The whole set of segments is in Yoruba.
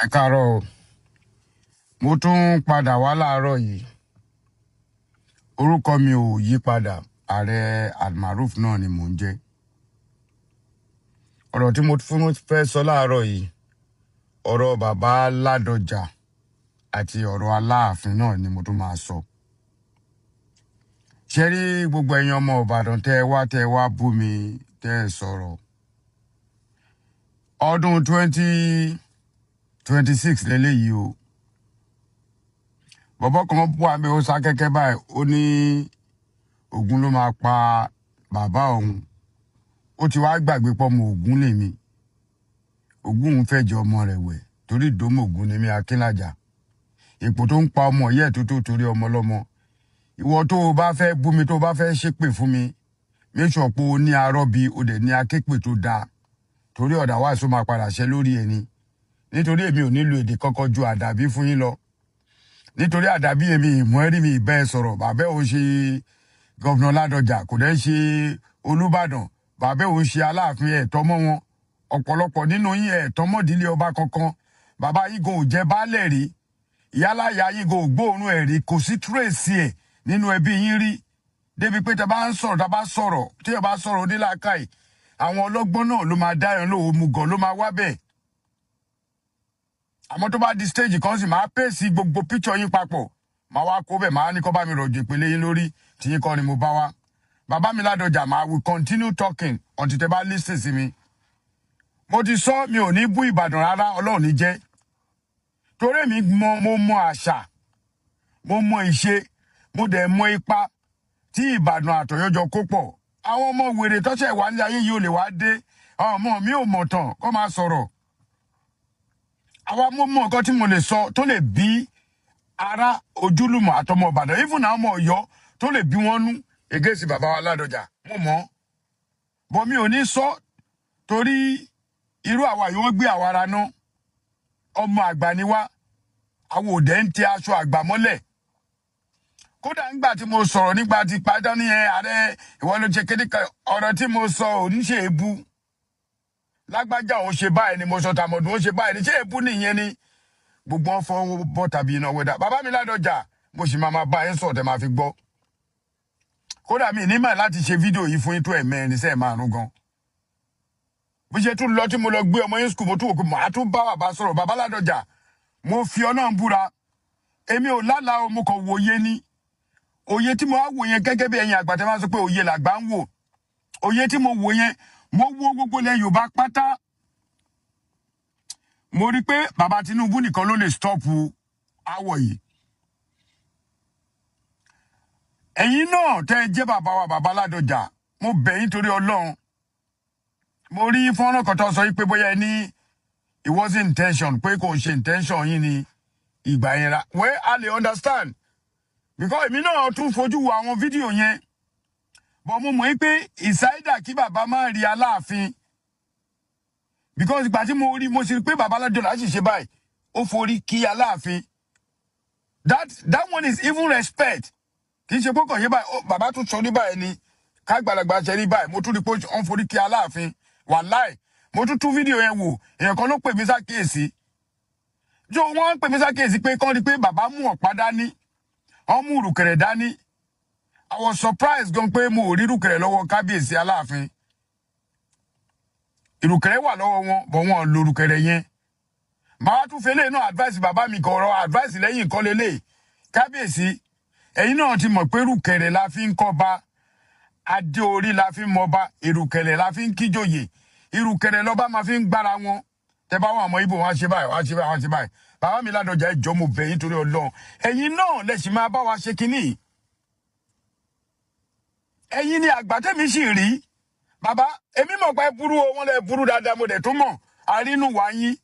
Ẹ káàárọ̀ o. Mo tún padà wá láàárọ̀ yìí. Orúkọ mi ò yí padà. Ààrẹ Almaroof náà ni mò ń jẹ́. Ọ̀rọ̀ tí mo fẹ́ sọ láàárọ̀ yìí, ọ̀rọ̀ bàbá Ládọjà àti ọ̀rọ̀ Aláàfin náà ni mo tún máa sọ. Ṣé rí gbogbo ẹ̀yin ọmọ Ìbàdàn tẹ́ wá bú mi tẹ́ sọ̀rọ̀. Ọdún 2026 lélẹ́yìí o. Bọ̀bọ́ kan wà mí ó sá kẹ́kẹ́ báyìí, ó ní Ògún ló máa pa bàbá òun. Ó ti wá gbàgbé pọ́ ọmọ Ògún lèmi. Ògún ń fẹ́ jẹ ọmọ rẹ̀ wẹ̀ torí ìdómọ̀ Ògún ni mi Akínlájà. Èpò tó ń pa ọmọ yẹ́ tó torí ọmọ lọ́mọ. Ìwọ tó o bá fẹ́ bú mi, tó o bá fẹ́ ṣépè fún mi, make sure pé o ní arọ́bí, o dẹ̀ ní aképè tó dáa. Torí ọ̀dà wà só máa padà ṣẹ lórí ẹni. Nítorí èmi ò nílò èdè kankan ju àdàbí fún yín lọ. Nítorí àdàbí èmi ìmọ̀ ẹ̀rí mi ìbẹ́ sọ̀rọ̀, bàbá òun ṣe gọ́vnà Ládọjà, kò dẹ̀ ṣe Olúbàdàn, bàbá òun ṣe Aláàfin ẹ̀tọ́ mọ́ wọn. Ọ̀pọ̀lọpọ̀ nínú yín ẹ̀tọ́ mọ́dílé ọba kankan. Bàbá yín kò jẹ́ baálẹ̀ rí. Ìyáláyà yín kò gbóòórùn ẹ̀ rí, kò sí tírèsì ẹ̀ nínú ẹbí yín rí. Débi pé tẹ́ bá ń sọ̀rọ̀, tá bá sọ̀rọ̀, tí ẹ bá sọ̀rọ̀ onílàákàyè, àwọn ọlọ́gbọ́n náà ló máa dá ẹran lóhùn, mùgọ̀ ló máa wá bẹ́ẹ̀. Àmọ́ tó bá di stage kan sì máa pèsè gbogbo picture yín papọ̀. Máa wá kó bẹ̀, máa ní kó bá mi rọ̀jò ìpele yín lórí tí yín kọ́ ni mo bá wá. Bàbá mi Ládọjà, máa will continue talking until tẹ́ bá listen sí mi. Mo ti sọ mi ò ní bú Ìbàdàn rárá, Ọlọ́run ní jẹ́. Torí mo mọ àṣà, mo mọ ìṣe, mo dẹ̀ mọ ipa tí Ìbàdàn àtọ̀yọ́jọ kó pọ̀. Àwọn ọmọ wèrè tọ́ṣẹ̀ wà ní ayé yìí ò lè wá dé. Àwọn ọmọ mi ò mọ̀ tán kó máa sọ̀rọ̀. Àwa mo mọ nǹkan tí mo lè sọ tó lè bí ara ojúlùmọ̀ àtọmọ Ìbàdàn, even àwọn ọmọ Ọ̀yọ́ tó lè bí wọ́n nú against bàbá wa Ládọjà. Mo mọ̀. Bọ̀ mi ò ní sọ torí irú àwa yìí wọ́n gbé àwa ara ná. Ọmọ àgbà ni wá. Àwọn òdẹ ń tẹ aṣọ àgbà mọ́lẹ̀. Kódà nígbà tí mo sọ̀rọ̀ nígbà tí padà ní ààrẹ ìwọ ló ṣe kéde kan, ọ̀rọ̀ tí mo sọ ò ní ṣe èébú. Lágbájá òun ṣe báyìí ni mo sọ, tàmọ̀dún ó ṣe báyìí ni, ṣé èébú nìyẹn ni? Gbogbo wọn fọwọ́ bọ́ tàbí iná wẹ́dà. Bàbá mi Ládọjà, mo sì máa bá yín sọ̀rọ̀ tẹ́ máa fi gbọ́. Kódà mi nímọ̀ láti ṣe fídíò yìí fún yín tó ẹ̀mẹ́rin sẹ́ẹ̀ márùn gan. Bí ṣe tún lọ tí mo lọ gbé ọmọ yín skul, mo tún wò pé màá tún bá bàbá sọ̀rọ̀. Bàbá Ládọjà, mo fi Ọlọ́run búra. Èmi ò lálàá o, mo kàn wòye ni. Òye tí mo wá wò yẹn gẹ́gẹ́ bí ẹ̀yin àgbà tẹ́ máa sọ pé òye làgbà ń wò. Òye tí mo wò yẹn, mo wo gbogbo ilẹ̀ Yorùbá pátá. Mo rí pé bàbá Tinubu nìkan ló lè stop awọ yìí. Ẹ̀yin náà tẹ́ jẹ́ bàbá wa bàbá Ládọjà, mo bẹ̀ yín torí Ọlọ́run. Mo rí fọ́nrán kan tó sọ pé bóyá ní it wasn't intention, pé kò ṣe intention yín ni ìgbà yẹn ra. Well, I lè understand. Because èmi náà tún fojú wo àwọn fídíò yẹn. But mo mọ̀ pé ìsáídà kí bàbá máa rí Aláàfin. Because ìgbà tí mo rí, mo sì rí pé bàbá Ládọjà sì ṣe báyìí. Ó forí kí Aláàfin. That one is even respect. Kì í ṣe pé kàn yé báyìí, bàbá tún sọ ní báyìí ni. Ká gbàlagbà ṣe rí báyìí, mo tún rí pé ó ń forí kí Aláàfin. Wàláì, mo tún fídíò yẹn wò. Èèyàn kan ló pè mí sákèésí. Wọ́n pè mí sákèésí pé kán rí pé bàbá mú ọ̀pá dání. Wọ́n mú ìrùkẹ̀rẹ̀ dání. I was surprised gan pé mo ò rí ìrùkẹ̀rẹ̀ lọ́wọ́ kábíyèsí Aláàfin. Ìrùkẹ̀rẹ̀ wà lọ́wọ́ wọn, bọ̀ wọn lo ìrùkẹ̀rẹ̀ yẹn. Màá tún fẹ́lẹ́ náà advice bàbá mi kan ọ̀rọ̀ advice lẹ́yìn nǹkan lélẹ̀. Kábíyèsí, ẹ̀yin náà ti mọ̀ pé ìrùkẹ̀rẹ̀ la fi ń kọ́ba. Adé orí la fi ń mọba. Ìrùkẹ̀rẹ̀ la fi ń kíjòyè. Ìrùkẹ̀rẹ̀ lọ́ba máa fi ń gbára wọn. Tẹ́ bá wọn àmọ́ Ìgbò wọn ṣe báyìí, wọn ṣe báyìí, wọn ṣe báyìí. Bàbá mi Ládọjà, ẹ jọ̀ọ́ mo bẹ̀ yín torí Ọlọ́run. Ẹ̀yin náà lẹ sì máa bá wa ṣe kinní. Ẹ̀yin ni àgbà tẹ́mi sì rí. Bàbá, èmi mọ̀ pé burú o, wọ́n lẹ burú dáadáa, mo dẹ̀ tó mọ̀. Àrínú wa yín.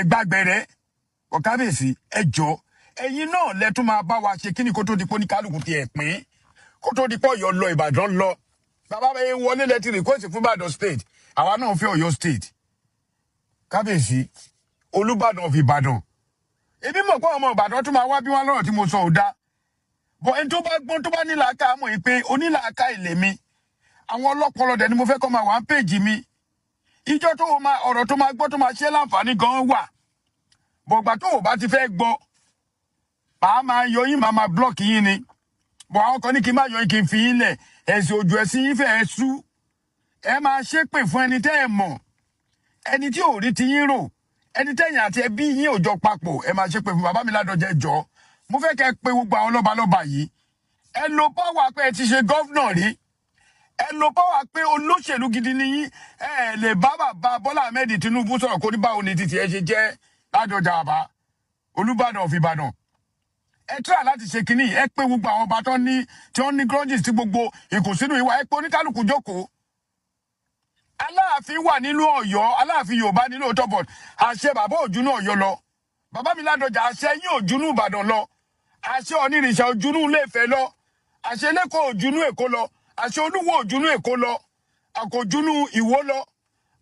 Gbàgbẹ̀rẹ̀. Kábíyèsí, ẹ jọ̀ọ́. Ẹ̀yin náà lẹ tún máa bá wa ṣe kinní kó tó di pé ní kálukú ti ẹ̀ pín. Kó tó di pé Ọ̀yọ́ lọ, Ìbàdàn lọ. Bàbá bẹ wọlé lẹ ti request fún Ìbàdàn state. Àwa náà fẹ́ Ọ̀yọ́ state. Kábíyèsí, Olúbàdàn of Ìbàdàn. Èmi mọ̀ pé ọmọ Ìbàdàn tún máa wá bí wọ́n lọ́rọ̀ tí mo sọ ò dá. Bọ̀ ẹni tó bá gbọ́n tó bá nílàáká mọ̀ pé onílàáká ilé mi. Àwọn ọlọ́pọlọ dẹ̀ ni mo fẹ́ kọ́ máa wá péjì mi. Ìjọ tó máa ọ̀rọ̀ tó máa gbọ́ tó máa ṣe láǹfààní gan wà. bọ̀gbà tó o bá ti fẹ́ gbọ́ màá máa yọ yín màá máa block yín ni bọ̀ àwọn kan ní kí n má yọ yín kí n fi yín lẹ̀ ẹ̀sìn ojú ẹ̀sìn yín fẹ́ ẹ sú ẹ máa ṣépè fún ẹni tẹ́ ẹ mọ̀ ẹni tí ò rí ti yín rò ẹni tẹ́yìn àti ẹbí yín ò jọ papọ̀ ẹ máa ṣépè fún bàbá mi Ládọjà jọ mo fẹ́ kẹ́ pe gbogbo àwọn lọ́balọ́ba yìí ẹ lo power pé ẹ ti ṣe gọ́vnà rí ẹ lo power pé olóṣèlú gidi ni yín ẹ lè bá bàbá Bọ́lá Ahmed Tinubu sọ̀rọ̀ kó ní báwo ni títí ẹ ṣe jẹ́ Ládọjà àbá Olúbàdàn of Ìbàdàn ẹ tíra láti ṣe kínní ẹ pé gbogbo àwọn ọba tí wọ́n ní grudges tí gbogbo ìkùnsínú ìwà ẹ pé oníkálukú jókòó Aláàfin wà nínú Ọ̀yọ́ Aláàfin Yorùbá nínú òótọ́ bọ̀ àṣẹ bàbá òjúnú Ọ̀yọ́ lọ bàbá mi Ládọjà àṣẹ yín òjúnú Ìbàdàn lọ àṣẹ Onírìṣà òjúnú Ilé-Ifẹ̀ lọ àṣẹ Lẹ́kọ̀ọ́ òjúnú Èkó lọ àṣẹ Olúwo òjúnú Èkó lọ àkójúnú Ìwó lọ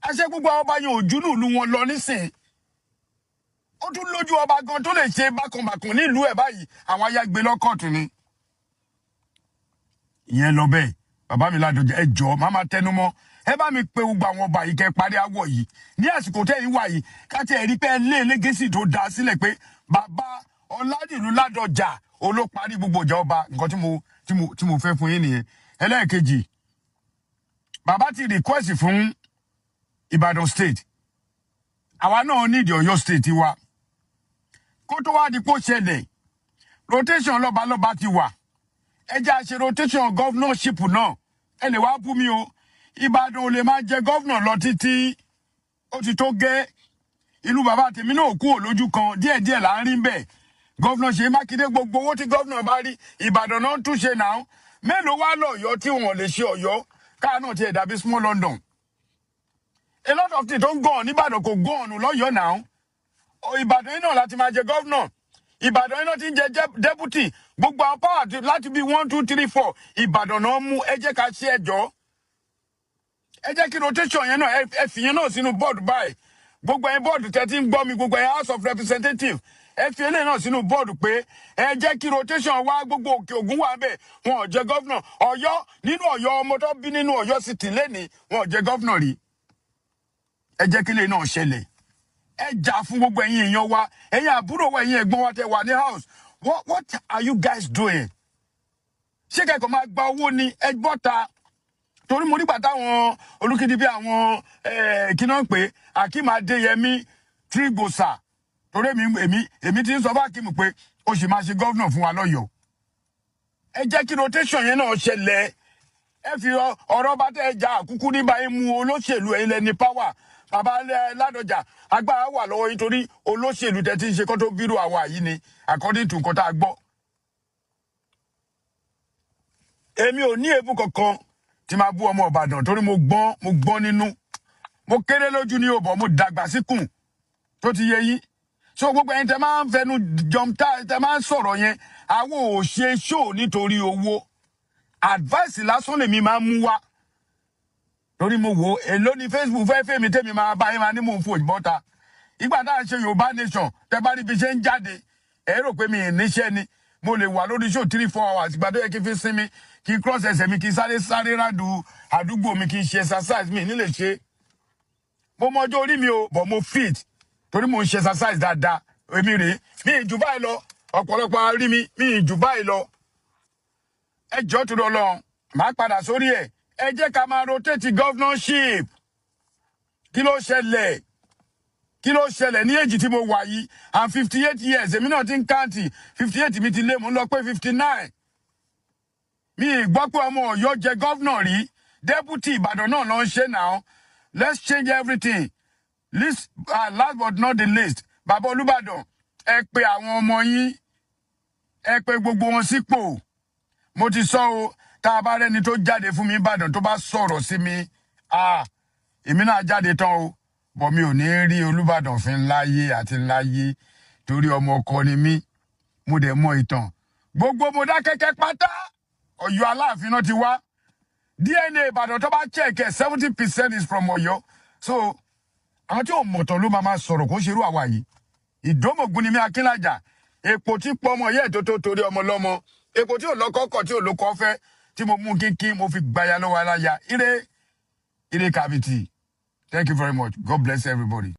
àṣẹ gbogbo àwọn ọba yẹn òjúnú ìlú wọn lọ nísìn ó tún lójú ọba gan tó lè ṣe bákanbàkan nílùú ẹ̀ báyìí àwọn ayágbé lọ́kọ̀tún ni ìyẹn lọ bẹ́ẹ̀ bàbá mi Ládọjà ẹ jọ̀ọ́ má máa tẹnu mọ́ ẹ bá mi pe gbogbo àwọn ọba yìí kẹ́ parí àwọ̀ yìí ní àsìkò tẹ́yìn wà yìí káti ẹ̀rí pé lé lẹ́gẹ́sì tó dá sílẹ̀ pé bàbá Ọládìlú Ládọjà olóparí gbogbo ìjà ọba nǹkan tí mo fẹ́ fún yín nìyẹn ẹlẹ́ẹ̀kejì bàbá ti request fún Ìbàdàn state àwa náà nídìí Ọ̀yọ́ state wa kó tó wá di kó ṣẹlẹ̀ rotation lọ́balọ́ba ti wà ẹ jẹ́ àṣẹ rotation governorship náà ẹ lè wá bú mi o Ìbàdàn ò lè máa jẹ gọ́vnà lọ títí ó ti tó gẹ́ ìlú bàbá tèmi náà kú òlójú kan díẹ̀díẹ̀ là ń rí bẹ́ẹ̀ gọ́vnà Ṣèyí Mákindé gbogbo owó tí gọ́vnà bá rí Ìbàdàn náà tún ṣe náà mélòó wá lọ́yọ́ tí wọ́n lè ṣe Ọ̀yọ́ káà náà ti dàbí small London a lot of things tó ń gàn níbàdàn kò gàn lọ́yọ́ náà Ìbàdàn yìí náà láti máa jẹ gọ́vnà Ìbàdàn yìí náà ti ń jẹ deputy gbogbo àwọn power láti bí 1 2 3 4 Ìbàdàn náà mú ẹ jẹ́ ká ṣe ẹjọ́ ẹ jẹ́ kí rotation yẹn náà ẹ fi yẹn náà sínú board báyìí gbogbo ẹ̀yin board tẹ́tí ń gbọ́ mi gbogbo ẹ̀yin House of Representatives ẹ fi eléyìí náà sínú board pé ẹ jẹ́ kí rotation wá gbogbo Òkè Ògùn wà bẹ́ẹ̀ wọn ò jẹ gọ́vnà Ọ̀yọ́ nínú Ọ̀yọ́ ọmọ tó bí nínú Ọ̀yọ́ City lẹ́nìí wọn ò jẹ gọ́vnà rí ẹ jẹ́ kí eléyìí náà ṣẹlẹ̀ ẹ jà fún gbogbo ẹ̀yin èèyàn wa ẹ̀yin àbúrò wa ẹ̀yin ẹ̀gbọ́n wa tẹ́ wà ní house what are you guys doing ṣé kẹ́kọ̀ọ́ máa gba owó ni ẹ bọ́ta torí mo nígbà táwọn olùkíni bí àwọn kíná ń pè Akeem Adéyẹmí Trígbòsà torí èmi ti ń sọ bá Akeem pé ó sì máa ṣe gọ́vnà fún wa lọ́yọ̀ọ́ ẹ jẹ́ kí rotation yẹn náà ṣẹlẹ̀ ẹ fi ọ̀rọ̀ bá tẹ́ ẹ jà àkúkú nígbà yín mu olóṣèlú ẹ̀yin lẹ́ni power bàbá Ládọjà agbára wà lọ́wọ́ yín torí olóṣèlú tẹ́ ti ń ṣe kó tó bírò àwa yìí ni according to nǹkan tá a gbọ́ èmi ò ní èébú kankan tí máa bú ọmọ Ìbàdàn torí mo gbọ́n nínú mo kéré lójú ní òbọ̀ mo dàgbà síkùn tó ti yé yín so gbogbo ẹ̀yin tẹ́ máa ń fẹnu jọmta tẹ́ máa ń sọ̀rọ̀ yẹn àwọn ò ṣe show nítorí owó advice lásán lèmi máa ń mú wá torí mo wò èló ní Facebook fẹ́ mi tẹ́mi máa bá yín máa ní mò ń fò ìbọ́ta ìgbà tá à ń ṣe Yorùbá nation tẹ́ bá rí bí ṣe ń jáde ẹ rò pé mi ì níṣẹ́ ni mo lè wà lórí show 3-4 hours ìgbà tó yẹ kí n fi sinmi kí n cross ẹsẹ̀ mi kí n sáré rádù àdúgbò mi kí n ṣe exercise mi ní lè ṣe mo mọjọ́ orí mi o but mo fit torí mo ń ṣe exercise dáadáa èmi rèé mi ì jù báyìí lọ ọ̀pọ̀lọpọ̀ rí mi ì jù báyìí lọ ẹ jọ́ tó lọ lọ màá padà sórí ẹ̀ ẹ jẹ́ ká máa rotate governorship kí ló ṣẹlẹ̀ ní èjì tí mo wà yìí I'm 58 years èmi náà ti ń káǹtì 58 mi ti lé mo ń lọ pé 59 mi ì gbọ́ pé ọmọ Ọ̀yọ́ jẹ gọ́vnà rí deputy Ìbàdàn náà ló ń ṣe now let's change everything last but not the least bàbá Olúbàdàn ẹ pè àwọn ọmọ yín ẹ pè gbogbo wọn sípò mo ti sọ o tá a bá rẹ́ni tó jáde fún mi Ìbàdàn tó bá sọ̀rọ̀ sí mi èmi náà jáde tán o bọ̀ mi ò ní rí Olúbàdàn fín láyé àti láyé torí ọmọ ọkọ ni mí mo dẹ̀ mọ ìtàn gbogbo Mọdákẹ́kẹ́ pátá Ọ̀yọ́ Aláàfin náà ti wá DNA Ìbàdàn tó bá check 70% is from Ọ̀yọ́ so àwọn tí ò mọ̀tàn ló máa sọ̀rọ̀ kó ṣerú àwa yìí Ìdómògùn ni mí Akínlájà èpò tí pọ̀ ọmọ yẹ́ tó torí ọmọ lọ́mọ èpò tí ò lọ́kọ́kọ́ tí ò lókọ́ fẹ́ tí mo mú kínkín mo fi gbaya lọ́wọ́ aláya ire kàbìtì. Thank you very much. God bless everybody.